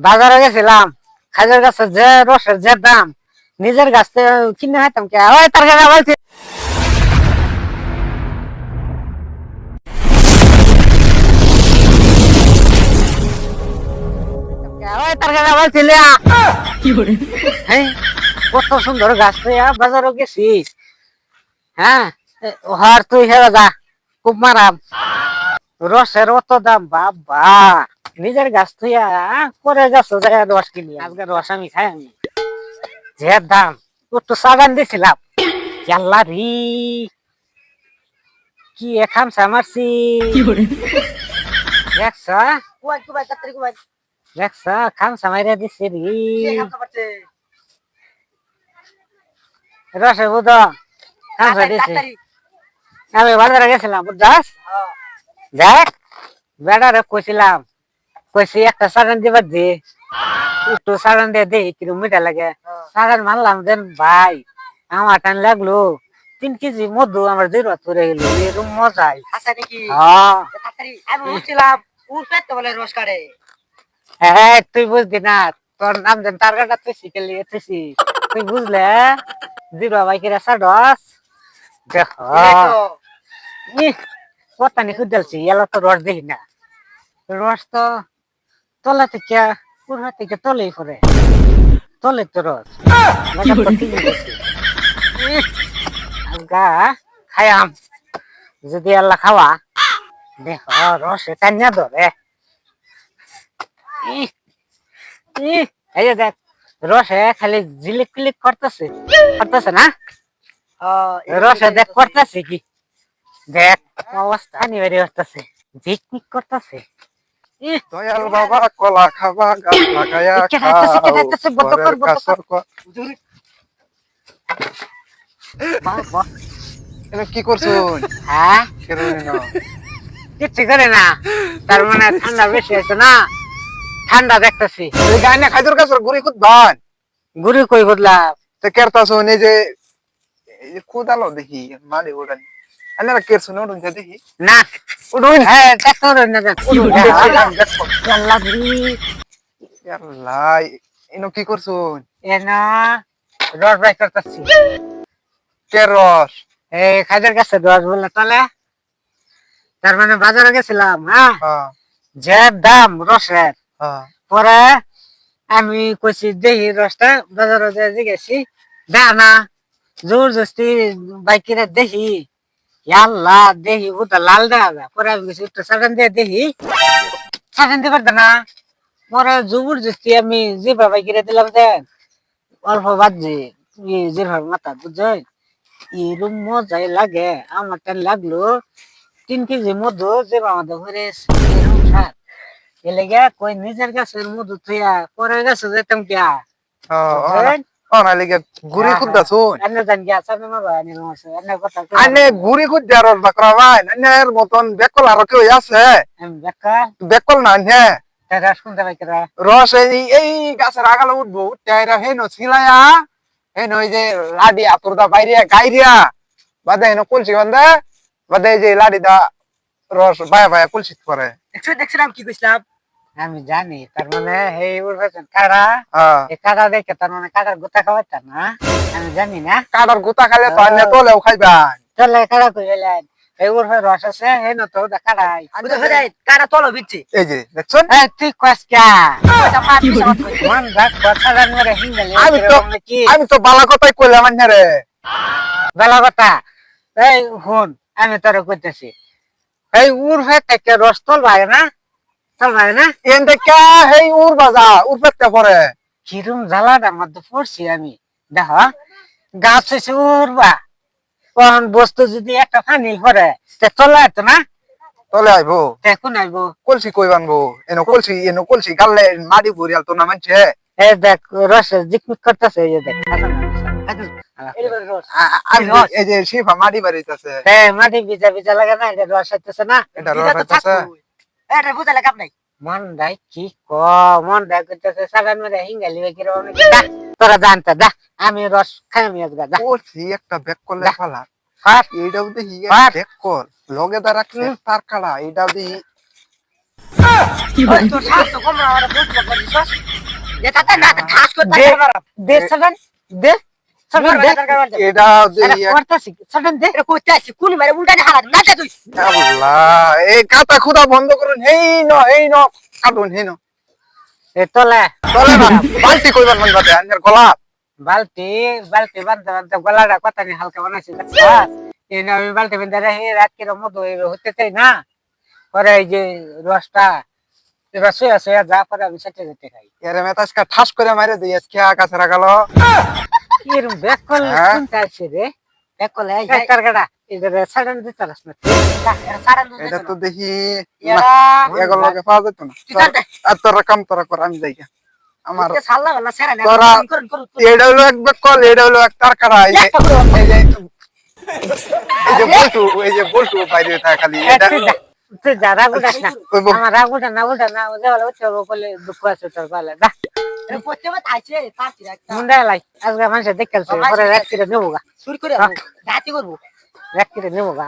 বাজারে গেছিলাম, খাজুর গাছের যে রসের যে দাম, নিজের গাছ থেকে কিনে খাইতাম কে? ওই তার কাকা বলছি, ওই তার কাকা বলছিলে হ্যাঁ, কত সুন্দর গাছ তুই বাজারে গেছি। হ্যাঁ, হার তুই হেরা যা, খুব মারাম। রসের অত দাম বাবা, নিজের গাছ তুই করে যাচ্ছ রস কিনি, আজকে রস আমি খাই আমি। যে দাম, একটু সাগান দিছিলাম, আল্লাহ রি কি এখান সামারছি দেখছ, দেখছ খাম সামাইরে দিছি রি রসে বুধ খামসা দিছি। আমি বাজারে গেছিলাম বুঝছাস, দেখ বেড়ারে কইছিলাম, কইছি একটা সাগান দিবার দি, একটু সাগান দিয়ে দে কিরম মিঠা লাগে। সাগান মানলাম দেন ভাই, আমার টান লাগলো 3 কেজি মধু আমার জিরো ধরে গেল, এরকম মজাই। হ্যাঁ তুই বুঝবি না, তোর নাম যেন তার কাটা তুই শিখেলি তুই বুঝলে জিরো ভাই কিরা সাডস দেখ কথা নি খুঁজছি, এলো তো রস দেখি না, রস তো তলা থেকে পুরা থেকে তলেই পড়ে, তলে তো রস খায়াম যদি আল্লাহ খাওয়া দেখ রসে টানিয়া ধরে। এই যে দেখ রসে খালি জিলিক ক্লিক করতেছে, করতেছে না রসে দেখ করতেছে কি, দেখ অবস্থা নিবারি করতেছে, ঝিকমিক করতেছে। দয়াল বাবা কলা খাবা গাছ লাগায়া কি করছো? হ্যাঁ কিচ্ছু করে না, তার মানে ঠান্ডা বেশি আছে না, ঠান্ডা দেখতেছি। গানে খাইদুর গাছ গুড়ি খুদ বান গুড়ি কই বদলাম তো কেরতাছো নে যে খুদালো দেখি মালি ওড়ানি আনারা কেরছো না ওড়ন দেখি না উড়ুন। হ্যাঁ দেখো না দেখ উড়ুন আল্লাহ রি আল্লাহ এনো কি করছো? এনা রস বাই করতেছি। কে রস? এই খাজের কাছে রস বললে তাহলে, তার মানে বাজারে গেছিলাম। হ্যাঁ, যে দাম রসের, পরে আমি কইছি দেখি রসটা বাজারে যে গেছি না জোর জস্তি বাইকিরে দেখি, আল্লাহ দেখি ওটা লাল দেখা যায়, পরে আমি গেছি একটু সাগান দিয়ে দেখি, সাগান দিয়ে পারত না, পরে জোর জস্তি আমি জিভা বাইকিরে দিলাম দেন অল্প বাদ জিভার মাথা বুঝছেন, এরম মজাই লাগে। আমার টান লাগলো 3 কেজি মধু জিভা মাথা ঘুরে এরম স্বাদ, এলেগে কই নিজের গাছের মধু থইয়া পরে গাছে যেতাম কিয়া গুড়ি খুদাছো এনে জান গিয়া সামনে মারবা এনে কথা আনে গুড়ি খুদ রস বাকরা ভাই আনের মতন বেকল আর কেউ আছে? বেকল না হে রস শুনতে পাই কেরা রস এই গাছের আগালে উঠবো উঠতে হেন ছিলায়া হেন ওই যে লাডি আতরদা বাইরে গাইরিয়া বাদে হেন কলসি বান্ধে বাদে যে লাডিদা রস বায়া বায়া কলসি করে দেখছিলাম কি কইছিলাম আমি জানি, তার মানে এই উড়বেন কাড়া, এই কাড়া দেখে তার মানে কাড়ার গোতা খাওয়াইতাম না, আমি জানি না কাড়ার গোতা খাইলে তো আনে তোলেও খাইবান তাহলে কাড়া কইলেন এই উড়বে রস আছে এই ন তো কাড়াই কাড়া তলো বিচ্ছি এই যে দেখছেন এই তুই কসকা মন রাখ বছরান মরে হিঙ্গলে আমি তো বালা কথাই কইলাম আন্নে রে বালা কথা। এই হুন আমি তোর কইতেছি, এই উড়বে থেকে রস তোল ভাই না, তোল ভাই না এন থেকে হেই উড় বাজা উড়পেতে পরে কিরম জ্বালাটার মধ্যে পড়ছি আমি। দেখ গাছ হয়েছে উড়বা, কোন বস্তু যদি একটা ফানিল পরে চলে আসতো না, তলে আইবো দেখুন আইবো কলসি কই বানবো এনো কলসি গাললে মাটি ভরিয়াল তো না মানছে। এই দেখ রস জিকমিক করতেছে, এই যে দেখ এই যে শিফা মাটি বাড়িতেছে, হ্যাঁ মাটি ভিজা ভিজা লাগে না, এটা রস হইতেছে না, এটা রস হইতেছে এটা বুঝালে কাপ নাই। মন দাই কি ক মন দাই করতেছে সাগান মেরে হিঙ্গালি কিরকম তোরা জানতে দা আমি রস খাই আমি আজকে দা কলসি একটা ব্যাক করলে ফালা এইটাও দেখি ব্যাক কর লগে দা রাখছে তার কাড়া এইটাও দেখি তোর সাথে কম আমার বুঝতে পারিস যে তাতে না ঠাস করে দে তাকে মারাম দে সাডেন দে সাডেন দে এটা করতেছি সাডেন দে এটা কইতে আসি কুনি মারে উল্টা হালা না দে তুই আল্লাহ এই কাটা খুদা বন্ধ করুন হেই ন কাটুন হেই ন এ তলে চলে না বালতি কইবার মন বাদে আনের গলা বালতি বালতি বানতে বানতে গলাটা কথা নি হালকা বানাইছি এই না আমি বালতি বানতে রে রাত কি মতো হতে চাই না পরে এই যে রসটা এবার শুয়ে শুয়ে যা পরে আমি সেটে যেতে খাই এরে মেতাসকা ঠাস করে মারে দিই আজকে আকাশে রাখালো এরম ব্যাক করলে হ্যাঁ? শুনতে আসছে রে এক কলে এই এই কারগাটা এদের সাডেন দিতে পারছ না সারা দুধ এটা তো দেখি এরা এগুলো লগে পাওয়া যেত না তুই জানতে আর তোরা কাম তোরা কর আমি যাই গা। আমার আমার সাল্লা বলা সারা না তোরা করুন করুন এটা হলো এক কল এটা হলো এক তার কাটা এই যে এই যে বল্টু বাইরে থাকে খালি এটা তুই যা রাগ উঠাস না ওই বল। আমার রাগ উঠা না ওদের বলে উঠে বলে দুঃখ আছে তোর বলে যা এটা করতে মত আইছে পারতি রাখতা মুন্ডা লাই আজকে মানুষের দেখেছে পরে রাত করে নেবো গা শুরু করে দাঁতি করব রাত করে নেবো গা